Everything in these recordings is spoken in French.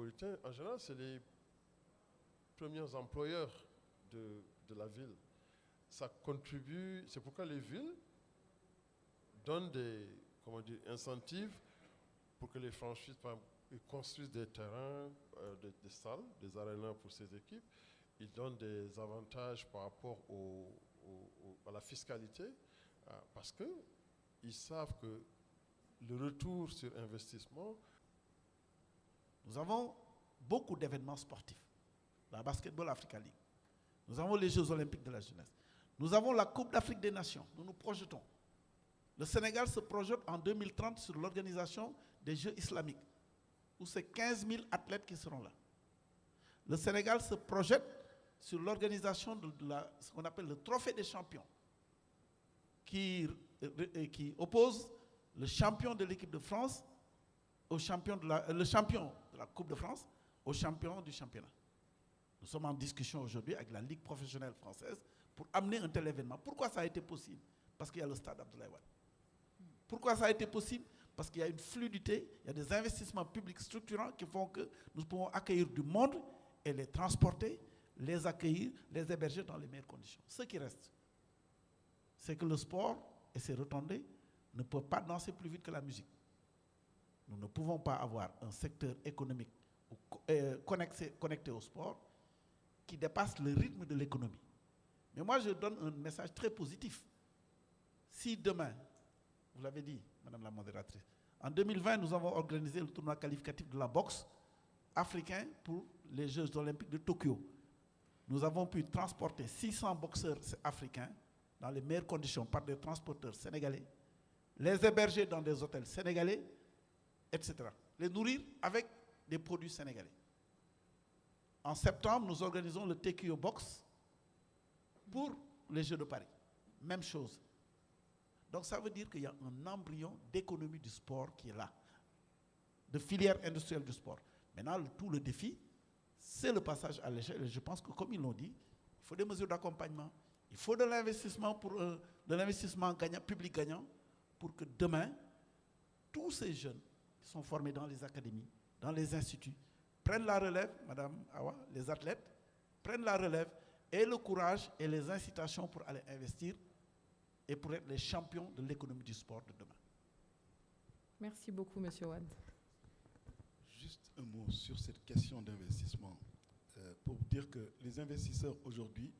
métropolitains, en général, c'est les premiers employeurs de la ville. Ça contribue, c'est pourquoi les villes donnent des incentives pour que les franchises construisent des terrains, des salles, des arénas pour ces équipes. Ils donnent des avantages par rapport à la fiscalité parce qu'ils savent que le retour sur investissement. Nous avons beaucoup d'événements sportifs. La Basketball Africa League. Nous avons les Jeux Olympiques de la jeunesse. Nous avons la Coupe d'Afrique des Nations. Nous nous projetons. Le Sénégal se projette en 2030 sur l'organisation des Jeux islamiques, où c'est 15 000 athlètes qui seront là. Le Sénégal se projette sur l'organisation de ce qu'on appelle le Trophée des champions, qui oppose le champion de l'équipe de France le champion de la Coupe de France au champion du championnat. Nous sommes en discussion aujourd'hui avec la Ligue professionnelle française pour amener un tel événement. Pourquoi ça a été possible? Parce qu'il y a le stade Abdoulaye Wade. Pourquoi ça a été possible? Parce qu'il y a une fluidité, il y a des investissements publics structurants qui font que nous pouvons accueillir du monde et les transporter, les accueillir, les héberger dans les meilleures conditions. Ce qui reste, c'est que le sport et ses retombées ne peuvent pas danser plus vite que la musique. Nous ne pouvons pas avoir un secteur économique connecté au sport qui dépasse le rythme de l'économie. Mais moi, je donne un message très positif. Si demain, vous l'avez dit, Madame la modératrice, en 2020, nous avons organisé le tournoi qualificatif de la boxe africain pour les Jeux olympiques de Tokyo. Nous avons pu transporter 600 boxeurs africains dans les meilleures conditions par des transporteurs sénégalais, les héberger dans des hôtels sénégalais, etc. Les nourrir avec des produits sénégalais. En septembre, nous organisons le TKO Box pour les Jeux de Paris. Même chose. Donc ça veut dire qu'il y a un embryon d'économie du sport qui est là, de filière industrielle du sport. Maintenant, tout le défi, c'est le passage à l'échelle. Et je pense que, comme ils l'ont dit, il faut des mesures d'accompagnement. Il faut de l'investissement public gagnant pour que demain, tous ces jeunes qui sont formés dans les académies, dans les instituts, prennent la relève, Madame Awa, les athlètes, prennent la relève et le courage et les incitations pour aller investir et pour être les champions de l'économie du sport de demain. Merci beaucoup, Monsieur Wade. Juste un mot sur cette question d'investissement. Pour vous dire que les investisseurs aujourd'hui,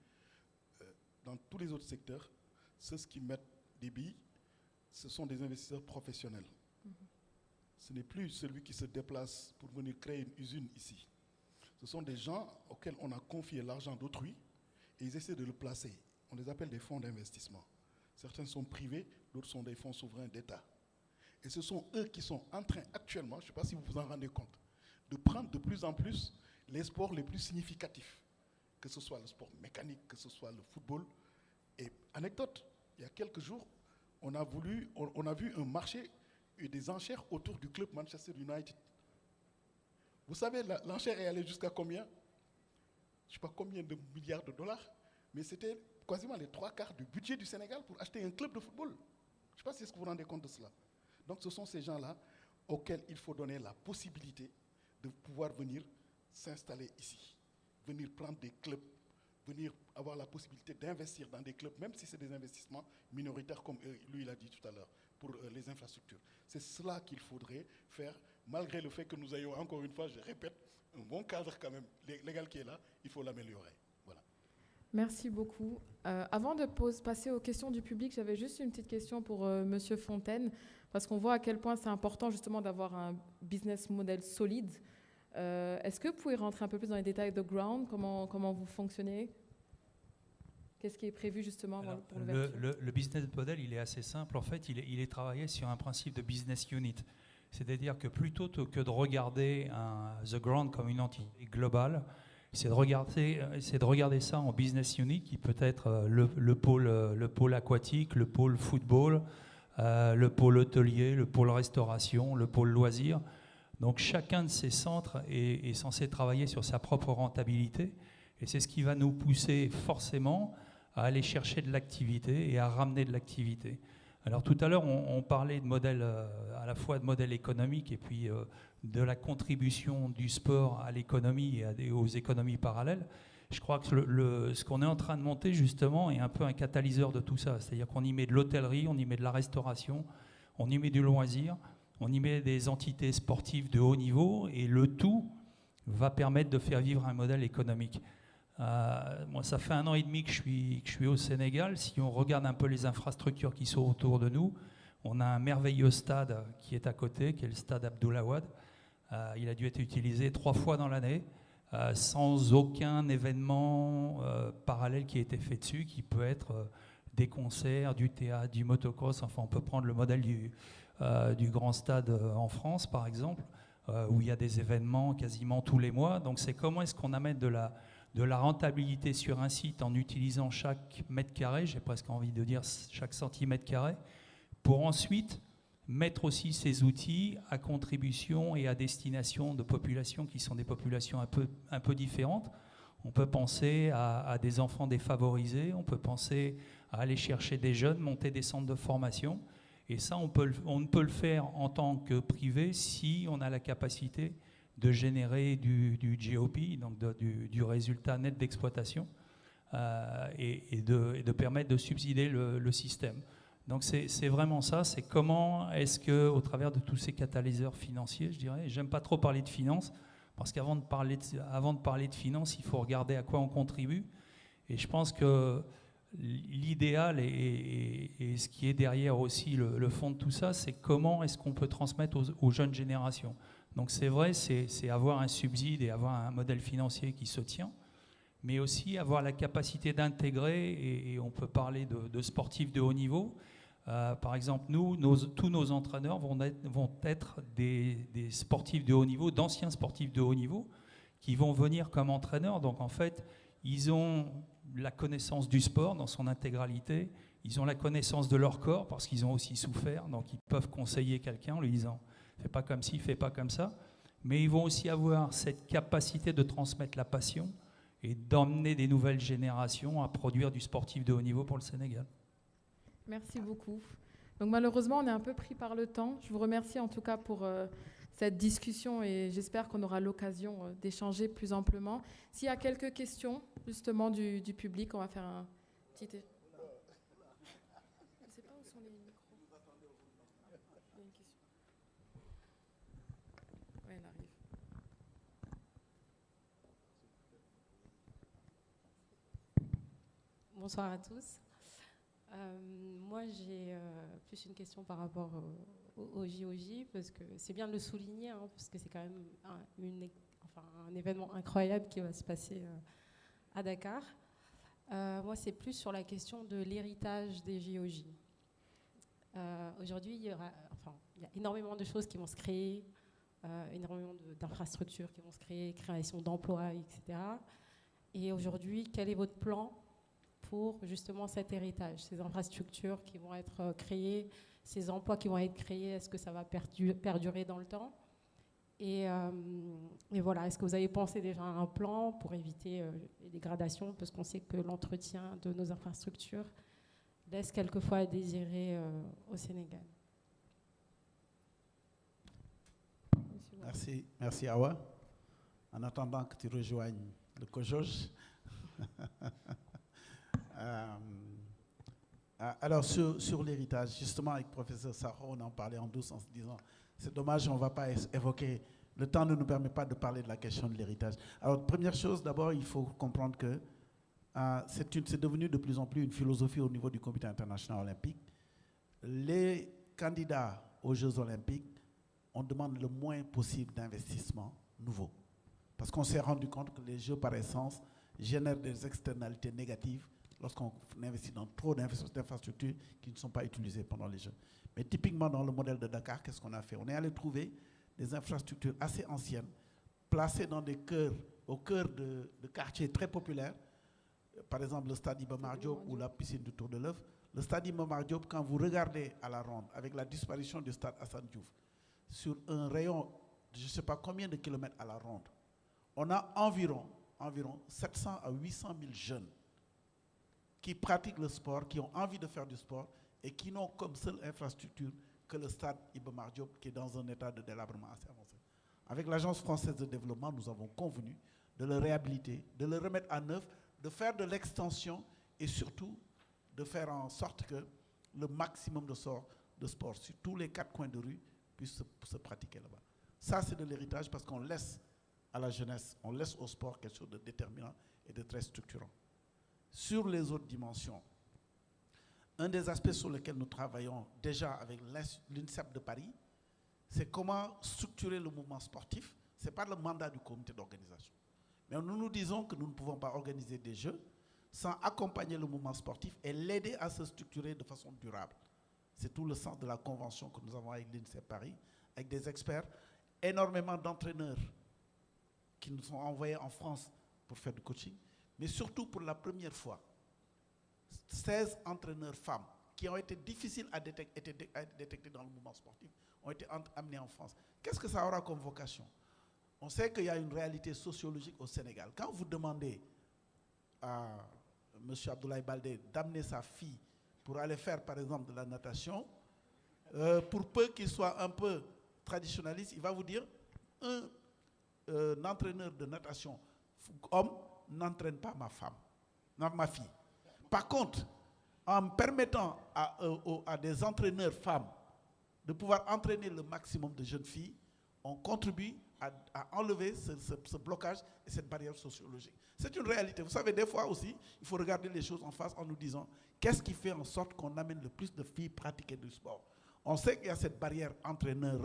dans tous les autres secteurs, ceux qui mettent des billes, ce sont des investisseurs professionnels. Ce n'est plus celui qui se déplace pour venir créer une usine ici. Ce sont des gens auxquels on a confié l'argent d'autrui et ils essaient de le placer. On les appelle des fonds d'investissement. Certains sont privés, d'autres sont des fonds souverains d'État. Et ce sont eux qui sont en train actuellement, je ne sais pas si vous vous en rendez compte, de prendre de plus en plus les sports les plus significatifs, que ce soit le sport mécanique, que ce soit le football. Et anecdote, il y a quelques jours, on a vu un marché et des enchères autour du club Manchester United. Vous savez, l'enchère est allée jusqu'à combien? Je ne sais pas combien de milliards de dollars, mais c'était quasiment les 3/4 du budget du Sénégal pour acheter un club de football. Je ne sais pas si vous vous rendez compte de cela. Donc ce sont ces gens-là auxquels il faut donner la possibilité de pouvoir venir s'installer ici, venir prendre des clubs, venir avoir la possibilité d'investir dans des clubs, même si c'est des investissements minoritaires, comme lui l'a dit tout à l'heure, pour les infrastructures. C'est cela qu'il faudrait faire, malgré le fait que nous ayons, encore une fois, je répète, un bon cadre quand même légal qui est là, il faut l'améliorer. Voilà. Merci beaucoup. Avant de passer aux questions du public, j'avais juste une petite question pour Monsieur Fontaine, parce qu'on voit à quel point c'est important justement d'avoir un business model solide. Est-ce que vous pouvez rentrer un peu plus dans les détails de Ground, comment vous fonctionnez? Qu'est-ce qui est prévu justement pour l'ouverture? Le business model, il est assez simple. En fait, il est travaillé sur un principe de business unit. C'est-à-dire que plutôt que de regarder The Ground comme une entité globale, c'est de regarder ça en business unit qui peut être le pôle aquatique, le pôle football, le pôle hôtelier, le pôle restauration, le pôle loisirs. Donc chacun de ces centres est censé travailler sur sa propre rentabilité et c'est ce qui va nous pousser forcément à aller chercher de l'activité et à ramener de l'activité. Alors tout à l'heure, on parlait de modèle, à la fois de modèle économique et puis de la contribution du sport à l'économie et aux économies parallèles. Je crois que ce qu'on est en train de monter justement est un peu un catalyseur de tout ça. C'est-à-dire qu'on y met de l'hôtellerie, on y met de la restauration, on y met du loisir, on y met des entités sportives de haut niveau et le tout va permettre de faire vivre un modèle économique. Moi, ça fait 1 an et demi que je suis au Sénégal. Si on regarde un peu les infrastructures qui sont autour de nous, on a un merveilleux stade qui est à côté, qui est le stade Abdoulaye Wade. Il a dû être utilisé 3 fois dans l'année, sans aucun événement parallèle qui a été fait dessus, qui peut être des concerts, du théâtre, du motocross. Enfin, on peut prendre le modèle du grand stade en France, par exemple, où il y a des événements quasiment tous les mois. Donc, c'est comment est-ce qu'on amène de la rentabilité sur un site en utilisant chaque mètre carré, j'ai presque envie de dire chaque centimètre carré, pour ensuite mettre aussi ces outils à contribution et à destination de populations qui sont des populations un peu différentes. On peut penser à des enfants défavorisés, on peut penser à aller chercher des jeunes, monter des centres de formation. Et ça, on ne peut le faire en tant que privé si on a la capacité de générer du GOP, donc du résultat net d'exploitation, et de permettre de subsidier le système. Donc c'est vraiment ça, c'est comment est-ce qu'au travers de tous ces catalyseurs financiers, je dirais, j'aime pas trop parler de finance, parce qu'avant de parler de finance, il faut regarder à quoi on contribue. Et je pense que l'idéal et ce qui est derrière aussi le fond de tout ça, c'est comment est-ce qu'on peut transmettre aux jeunes générations. Donc c'est vrai, c'est avoir un subside et avoir un modèle financier qui se tient, mais aussi avoir la capacité d'intégrer, et on peut parler de sportifs de haut niveau. Par exemple, tous nos entraîneurs vont être des sportifs de haut niveau, d'anciens sportifs de haut niveau, qui vont venir comme entraîneurs. Donc en fait, ils ont la connaissance du sport dans son intégralité, ils ont la connaissance de leur corps parce qu'ils ont aussi souffert, donc ils peuvent conseiller quelqu'un en lui disant « fais pas comme ci, fais pas comme ça », mais ils vont aussi avoir cette capacité de transmettre la passion et d'emmener des nouvelles générations à produire du sportif de haut niveau pour le Sénégal. Merci beaucoup. Donc malheureusement, on est un peu pris par le temps. Je vous remercie en tout cas pour cette discussion et j'espère qu'on aura l'occasion d'échanger plus amplement. S'il y a quelques questions justement du public, on va faire un petit... Je ne sais pas où sont les micros. Il y a une question. Oui, elle arrive. Bonsoir à tous. Moi, j'ai plus une question par rapport au JOJ, parce que c'est bien de le souligner, hein, parce que c'est quand même un événement incroyable qui va se passer à Dakar. Moi, c'est plus sur la question de l'héritage des JOJ. Aujourd'hui, il y a énormément de choses qui vont se créer, énormément d'infrastructures qui vont se créer, création d'emplois, etc. Et aujourd'hui, quel est votre plan pour justement cet héritage, ces infrastructures qui vont être créées, ces emplois qui vont être créés, est-ce que ça va perdurer dans le temps ? Et voilà, est-ce que vous avez pensé déjà à un plan pour éviter les dégradations, parce qu'on sait que l'entretien de nos infrastructures laisse quelquefois à désirer au Sénégal. Merci Awa. En attendant que tu rejoignes le COJOJ. Alors sur l'héritage, justement avec le professeur Sakho, on en parlait en douce en se disant c'est dommage, on ne va pas évoquer, le temps ne nous permet pas de parler de la question de l'héritage. Alors première chose, d'abord il faut comprendre que c'est devenu de plus en plus une philosophie au niveau du Comité international olympique. Les candidats aux Jeux olympiques, on demande le moins possible d'investissement nouveau. Parce qu'on s'est rendu compte que les Jeux par essence génèrent des externalités négatives lorsqu'on investit dans trop d'infrastructures qui ne sont pas utilisées pendant les Jeux. Mais typiquement dans le modèle de Dakar, qu'est-ce qu'on a fait? On est allé trouver des infrastructures assez anciennes, placées dans au cœur de quartiers très populaires, par exemple le stade Iba Mar Diop ou la piscine du Tour de l'Œuf. Le stade Iba Mar Diop, quand vous regardez à la ronde, avec la disparition du stade Assane Diouf, sur un rayon de je ne sais pas combien de kilomètres à la ronde, on a environ 700 à 800 000 jeunes qui pratiquent le sport, qui ont envie de faire du sport, et qui n'ont comme seule infrastructure que le stade Iba Mar Diop qui est dans un état de délabrement assez avancé. Avec l'Agence française de développement, nous avons convenu de le réhabiliter, de le remettre à neuf, de faire de l'extension et surtout de faire en sorte que le maximum de sport sur tous les 4 coins de rue puisse se pratiquer là-bas. Ça, c'est de l'héritage parce qu'on laisse à la jeunesse, on laisse au sport quelque chose de déterminant et de très structurant. Sur les autres dimensions, un des aspects sur lesquels nous travaillons déjà avec l'INSEP de Paris, c'est comment structurer le mouvement sportif. Ce n'est pas le mandat du comité d'organisation. Mais nous nous disons que nous ne pouvons pas organiser des jeux sans accompagner le mouvement sportif et l'aider à se structurer de façon durable. C'est tout le sens de la convention que nous avons avec l'INSEP Paris, avec des experts, énormément d'entraîneurs qui nous sont envoyés en France pour faire du coaching, mais surtout pour la première fois, 16 entraîneurs femmes qui ont été difficiles à détecter dans le mouvement sportif ont été amenés en France. Qu'est-ce que ça aura comme vocation? On sait qu'il y a une réalité sociologique au Sénégal. Quand vous demandez à M. Abdoulaye Baldé d'amener sa fille pour aller faire, par exemple, de la natation, pour peu qu'il soit un peu traditionnaliste, il va vous dire un entraîneur de natation homme n'entraîne pas ma fille. Par contre, en permettant à des entraîneurs femmes de pouvoir entraîner le maximum de jeunes filles, on contribue à enlever ce blocage et cette barrière sociologique. C'est une réalité. Vous savez, des fois aussi, il faut regarder les choses en face en nous disant qu'est-ce qui fait en sorte qu'on amène le plus de filles pratiquer du sport. On sait qu'il y a cette barrière entraîneur.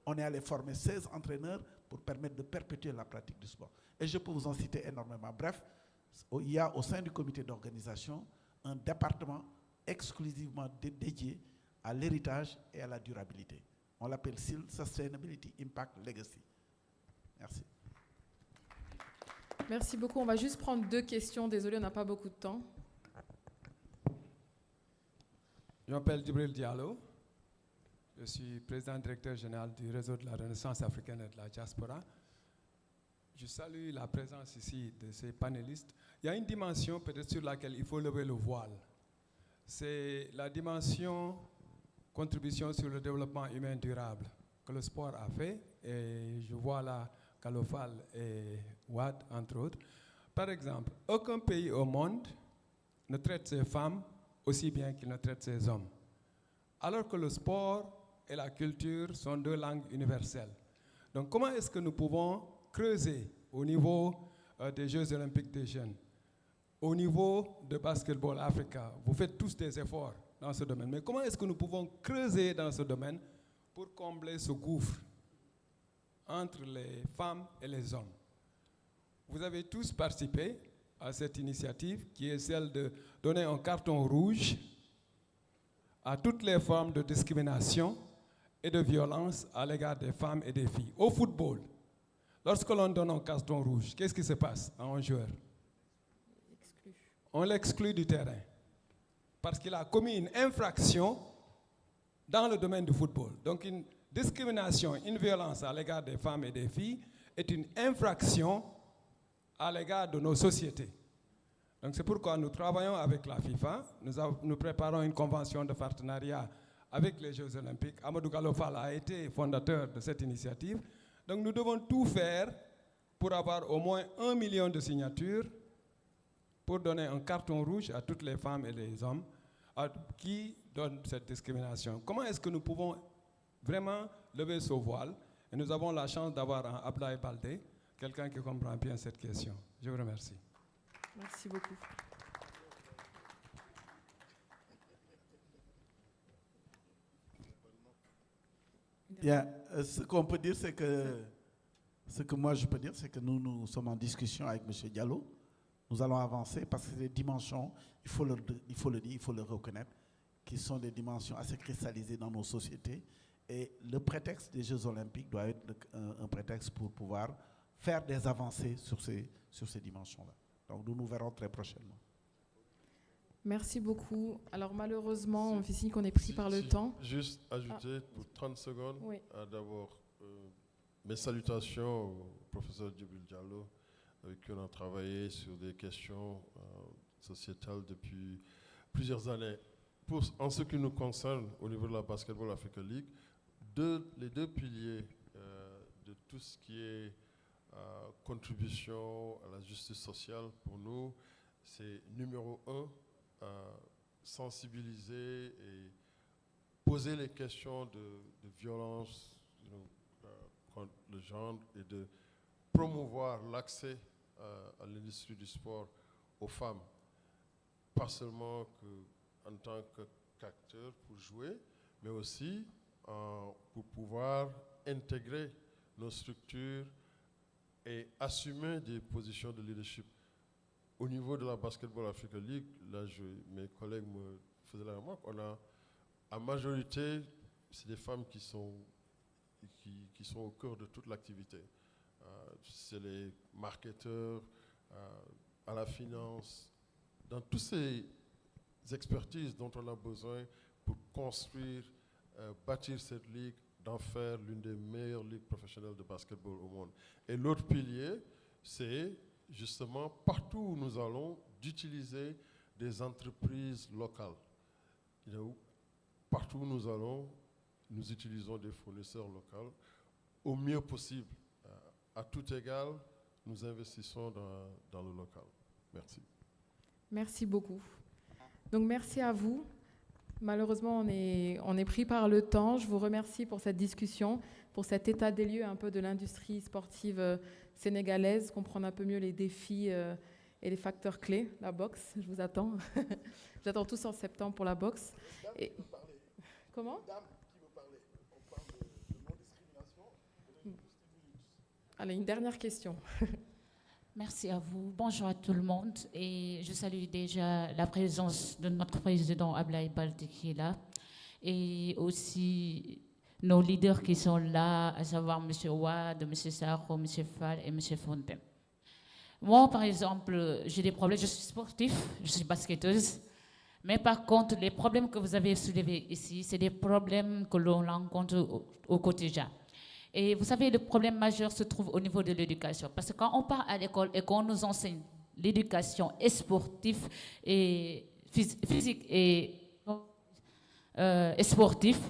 On est allé former 16 entraîneurs pour permettre de perpétuer la pratique du sport. Et je peux vous en citer énormément. Bref, il y a au sein du comité d'organisation un département exclusivement dédié à l'héritage et à la durabilité. On l'appelle SIL, Sustainability Impact Legacy. Merci. Merci beaucoup. On va juste prendre 2 questions. Désolé, on n'a pas beaucoup de temps. Je m'appelle Djibril Diallo. Je suis président directeur général du réseau de la Renaissance africaine et de la diaspora. Je salue la présence ici de ces panélistes. Il y a une dimension peut-être sur laquelle il faut lever le voile. C'est la dimension contribution sur le développement humain durable que le sport a fait. Et je vois là Kalofal et Wad, entre autres. Par exemple, aucun pays au monde ne traite ses femmes aussi bien qu'il ne traite ses hommes. Alors que le sport et la culture sont 2 langues universelles. Donc comment est-ce que nous pouvons creuser au niveau des Jeux olympiques des jeunes, au niveau de Basketball Africa? Vous faites tous des efforts dans ce domaine, mais comment est-ce que nous pouvons creuser dans ce domaine pour combler ce gouffre entre les femmes et les hommes? Vous avez tous participé à cette initiative qui est celle de donner un carton rouge à toutes les formes de discrimination et de violence à l'égard des femmes et des filles. Au football, lorsque l'on donne un carton rouge, qu'est-ce qui se passe à un joueur? On l'exclut du terrain parce qu'il a commis une infraction dans le domaine du football. Donc une discrimination, une violence à l'égard des femmes et des filles est une infraction à l'égard de nos sociétés. Donc c'est pourquoi nous travaillons avec la FIFA, nous préparons une convention de partenariat avec les Jeux Olympiques. Amadou Kalofal a été fondateur de cette initiative. Donc nous devons tout faire pour avoir au moins 1 million de signatures pour donner un carton rouge à toutes les femmes et les hommes qui donnent cette discrimination. Comment est-ce que nous pouvons vraiment lever ce voile? Et nous avons la chance d'avoir un Abdoulaye Baldé, quelqu'un qui comprend bien cette question. Je vous remercie. Merci beaucoup. Bien, ce qu'on peut dire, c'est que ce que moi je peux dire, c'est que nous sommes en discussion avec M. Diallo. Nous allons avancer parce que c'est des dimensions, il faut le dire, il faut le reconnaître, qui sont des dimensions assez cristallisées dans nos sociétés. Et le prétexte des Jeux Olympiques doit être un prétexte pour pouvoir faire des avancées sur ces dimensions-là. Donc nous verrons très prochainement. Merci beaucoup. Alors malheureusement, on fait signe qu'on est pris par le temps. Juste ajouter pour 30 secondes, Oui. d'abord mes salutations au professeur Djibril Diallo, avec qui on a travaillé sur des questions sociétales depuis plusieurs années. en ce qui nous concerne, au niveau de la Basketball Africa League, les deux piliers de tout ce qui est contribution à la justice sociale pour nous, c'est numéro 1, sensibiliser et poser les questions de violence contre le genre et de promouvoir l'accès à l'industrie du sport aux femmes, pas seulement en tant qu'acteur pour jouer, mais aussi pour pouvoir intégrer nos structures et assumer des positions de leadership. Au niveau de la Basketball Africa League, là, mes collègues me faisaient la remarque, on a en majorité, c'est des femmes qui sont au cœur de toute l'activité. C'est les marketeurs, à la finance, dans toutes ces expertises dont on a besoin pour construire, bâtir cette ligue, d'en faire l'une des meilleures ligues professionnelles de basketball au monde. Et l'autre pilier, c'est justement partout où nous allons d'utiliser des entreprises locales. Partout où nous allons, nous utilisons des fournisseurs locaux au mieux possible. À tout égal, nous investissons dans le local. Merci. Merci beaucoup. Donc merci à vous. Malheureusement, on est pris par le temps. Je vous remercie pour cette discussion, pour cet état des lieux un peu de l'industrie sportive sénégalaise, comprendre un peu mieux les défis et les facteurs clés. La boxe, je vous attends. J'attends tous en septembre pour la boxe. Et... Comment ? Dame qui veut parler. On parle de non-discrimination. Allez, une dernière question. Merci à vous. Bonjour à tout le monde. Et je salue déjà la présence de notre président Ablaye Baldé qui est là. Et aussi nos leaders qui sont là, à savoir M. Ouad, M. Sarro, M. Fall et M. Fontaine. Moi, par exemple, j'ai des problèmes. Je suis sportif, je suis basketteuse. Mais par contre, les problèmes que vous avez soulevés ici, c'est des problèmes que l'on rencontre au quotidien. Et vous savez, le problème majeur se trouve au niveau de l'éducation. Parce que quand on part à l'école et qu'on nous enseigne l'éducation sportive et physique et sportif,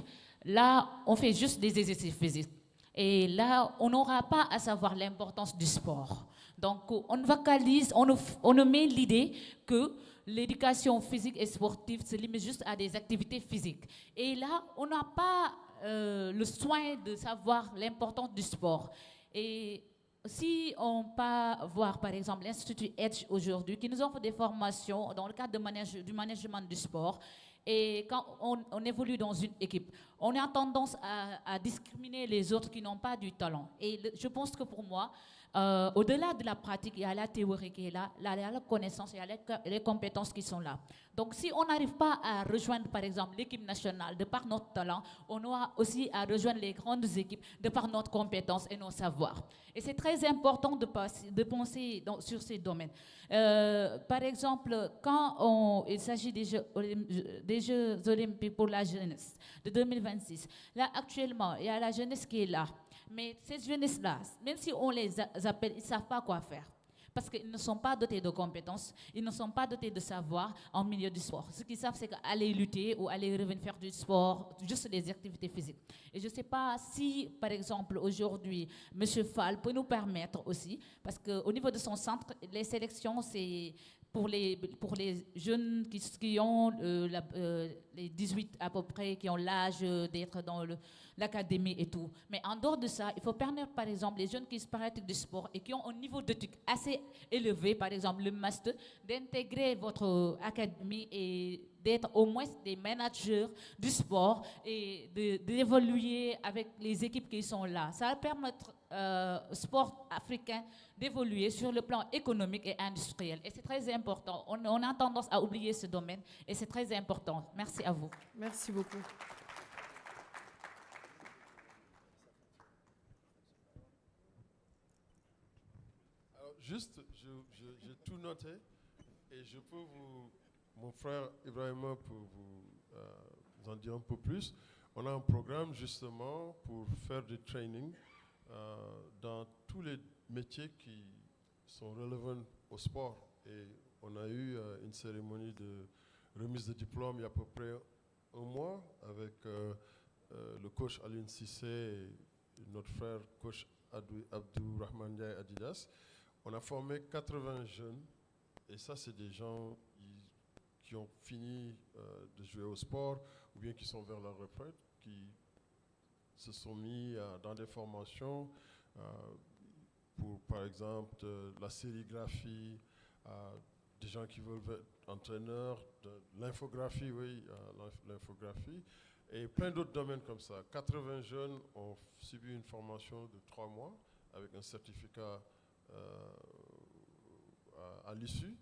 là, on fait juste des exercices physiques. Et là, on n'aura pas à savoir l'importance du sport. Donc, on vocalise, on nous met l'idée que l'éducation physique et sportive se limite juste à des activités physiques. Et là, on n'a pas le soin de savoir l'importance du sport. Et si on peut voir, par exemple, l'Institut Edge aujourd'hui, qui nous offre des formations dans le cadre du management du sport, et quand on évolue dans une équipe, on a tendance à discriminer les autres qui n'ont pas du talent. Et je pense que pour moi, au-delà de la pratique, il y a la théorie qui est là, il y a la connaissance, il y a les compétences qui sont là. Donc, si on n'arrive pas à rejoindre, par exemple, l'équipe nationale de par notre talent, on aura aussi à rejoindre les grandes équipes de par notre compétence et nos savoirs. Et c'est très important de penser sur ces domaines. Par exemple, quand il s'agit des Jeux olympiques pour la jeunesse de 2026, là, actuellement, il y a la jeunesse qui est là. Mais ces jeunesses-là, même si on les appelle, ils ne savent pas quoi faire. Parce qu'ils ne sont pas dotés de compétences, ils ne sont pas dotés de savoir en milieu du sport. Ce qu'ils savent, c'est qu'aller lutter ou aller revenir faire du sport, juste des activités physiques. Et je ne sais pas si, par exemple, aujourd'hui, M. Fall peut nous permettre aussi, parce qu'au niveau de son centre, les sélections, c'est pour les jeunes qui ont les 18 à peu près, qui ont l'âge d'être dans l'académie et tout. Mais en dehors de ça, il faut permettre, par exemple, les jeunes qui se pratiquent du sport et qui ont un niveau d'éthique assez élevé, par exemple le master, d'intégrer votre académie et d'être au moins des managers du sport et d'évoluer avec les équipes qui sont là. Ça va permettre au sport africain d'évoluer sur le plan économique et industriel. Et c'est très important. On a tendance à oublier ce domaine et c'est très important. Merci à vous. Merci beaucoup. Alors, juste, j'ai tout noté et je peux mon frère Ibrahima peut vous en dire un peu plus. On a un programme justement pour faire du training dans tous les métiers qui sont relevant au sport. Et on a eu une cérémonie remise de diplôme il y a à peu près un mois avec le coach Aline Cissé et notre frère coach Abdourahmane Ndiaye Adidas. On a formé 80 jeunes et ça c'est des gens qui ont fini de jouer au sport ou bien qui sont vers la retraite, qui se sont mis dans des formations pour par exemple la sérigraphie, des gens qui veulent être entraîneurs, de l'infographie, oui, l'infographie, et plein d'autres domaines comme ça. 80 jeunes ont subi une formation de 3 mois avec un certificat à l'issue,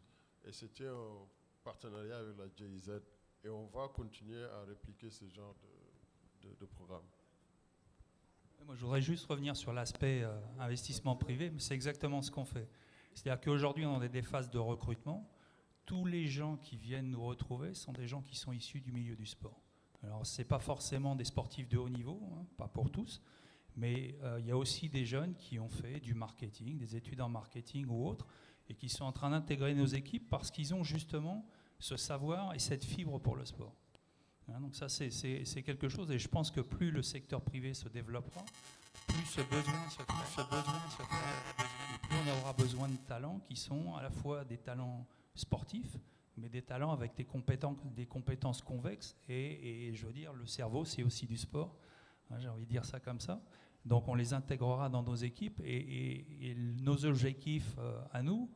et c'était un partenariat avec la GIZ, et on va continuer à répliquer ce genre de programme. Moi, je voudrais juste revenir sur l'aspect investissement privé, mais c'est exactement ce qu'on fait. C'est-à-dire qu'aujourd'hui, on est des phases de recrutement. Tous les gens qui viennent nous retrouver sont des gens qui sont issus du milieu du sport. Alors, ce n'est pas forcément des sportifs de haut niveau, hein, pas pour tous, mais il y a aussi des jeunes qui ont fait du marketing, des études en marketing ou autres, et qui sont en train d'intégrer nos équipes parce qu'ils ont justement ce savoir et cette fibre pour le sport. Hein, donc ça, c'est quelque chose, et je pense que plus le secteur privé se développera, plus ce besoin se fera, et plus on aura besoin de talents qui sont à la fois des talents sportifs, mais des talents avec des compétences convexes, et je veux dire, le cerveau, c'est aussi du sport, hein, j'ai envie de dire ça comme ça. Donc on les intégrera dans nos équipes, et nos objectifs à nous,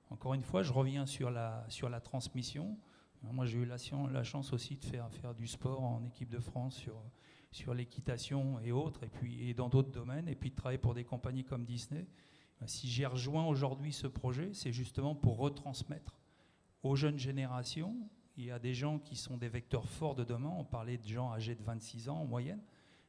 encore une fois, je reviens sur la transmission. Moi, j'ai eu la chance aussi de faire du sport en équipe de France sur l'équitation et autres, et dans d'autres domaines, et puis de travailler pour des compagnies comme Disney. Si j'ai rejoint aujourd'hui ce projet, c'est justement pour retransmettre aux jeunes générations. Il y a des gens qui sont des vecteurs forts de demain. On parlait de gens âgés de 26 ans en moyenne.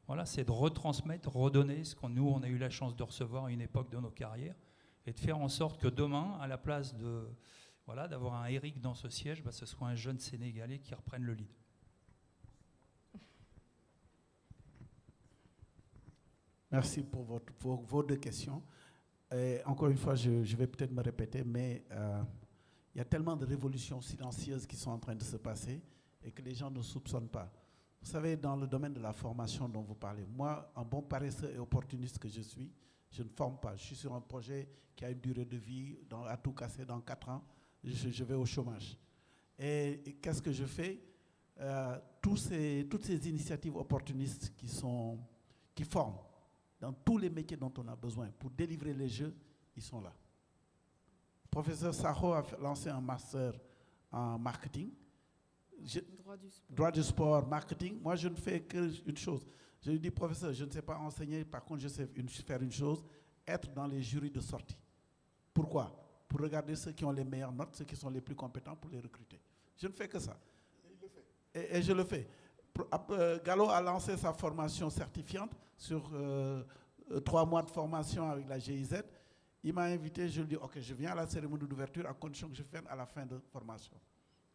Voilà, c'est de retransmettre, redonner ce qu'on nous, on a eu la chance de recevoir à une époque de nos carrières, et de faire en sorte que demain, à la place d'avoir un Eric dans ce siège, ce soit un jeune Sénégalais qui reprenne le lead. Merci pour vos deux questions. Et encore une fois, je vais peut-être me répéter, mais il y a tellement de révolutions silencieuses qui sont en train de se passer et que les gens ne soupçonnent pas. Vous savez, dans le domaine de la formation dont vous parlez, moi, un bon paresseux et opportuniste que je suis, je ne forme pas. Je suis sur un projet qui a une durée de vie à tout casser dans 4 ans. Je vais au chômage. Et qu'est-ce que je fais? Toutes ces initiatives opportunistes qui forment dans tous les métiers dont on a besoin pour délivrer les jeux, ils sont là. Le professeur Sakho a lancé un master en marketing. Droit du sport, marketing. Moi, je ne fais qu'une chose. Je lui dis, professeur, je ne sais pas enseigner, par contre, je sais faire une chose, être dans les jurys de sortie. Pourquoi? Pour regarder ceux qui ont les meilleures notes, ceux qui sont les plus compétents pour les recruter. Je ne fais que ça. Et je le fais. Gallo a lancé sa formation certifiante sur 3 mois de formation avec la GIZ. Il m'a invité, je lui ai dit, ok, je viens à la cérémonie d'ouverture à condition que je vienne à la fin de formation.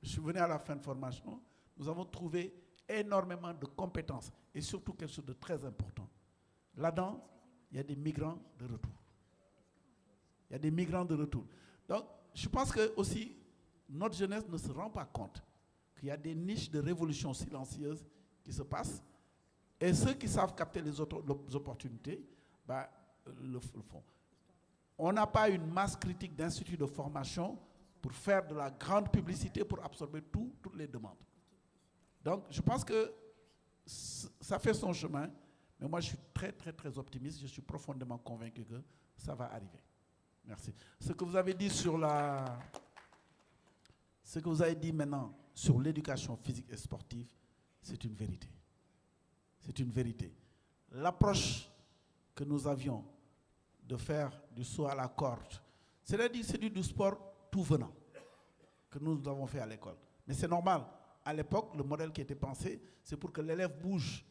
Je suis venu à la fin de formation. Nous avons trouvé énormément de compétences et surtout quelque chose de très important. Là-dedans, il y a des migrants de retour. Il y a des migrants de retour. Donc, je pense que aussi, notre jeunesse ne se rend pas compte qu'il y a des niches de révolution silencieuses qui se passent, et ceux qui savent capter les opportunités, le font. On n'a pas une masse critique d'instituts de formation pour faire de la grande publicité, pour absorber toutes les demandes. Donc, je pense que ça fait son chemin, mais moi, je suis très, très, très optimiste. Je suis profondément convaincu que ça va arriver. Merci. Ce que vous avez dit ce que vous avez dit maintenant sur l'éducation physique et sportive, c'est une vérité. C'est une vérité. L'approche que nous avions de faire du saut à la corde, c'est-à-dire c'est du sport tout venant que nous avons fait à l'école. Mais c'est normal. À l'époque, le modèle qui était pensé, c'est pour que l'élève bouge.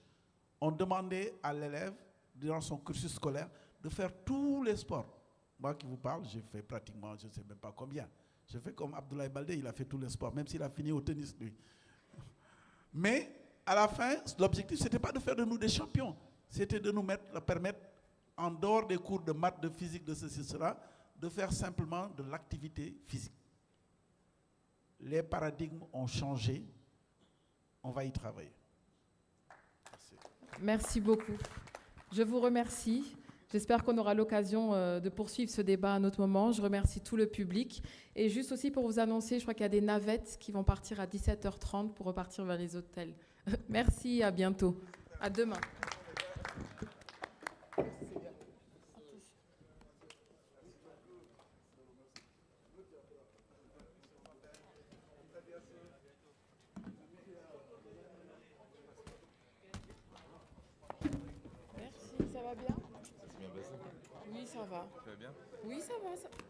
On demandait à l'élève, durant son cursus scolaire, de faire tous les sports. Moi qui vous parle, j'ai fait pratiquement, je ne sais même pas combien. J'ai fait comme Abdoulaye Baldé, il a fait tous les sports, même s'il a fini au tennis, lui. Mais à la fin, l'objectif, ce n'était pas de faire de nous des champions. C'était de nous permettre, en dehors des cours de maths, de physique, de ceci, cela, de faire simplement de l'activité physique. les paradigmes ont changé. On va y travailler. Merci. Merci beaucoup. Je vous remercie. J'espère qu'on aura l'occasion de poursuivre ce débat à un autre moment. Je remercie tout le public. Et juste aussi pour vous annoncer, je crois qu'il y a des navettes qui vont partir à 17h30 pour repartir vers les hôtels. Merci, à bientôt. À demain. Merci, ça va bien? Oui, ça va. Tu vas bien? Oui, ça va.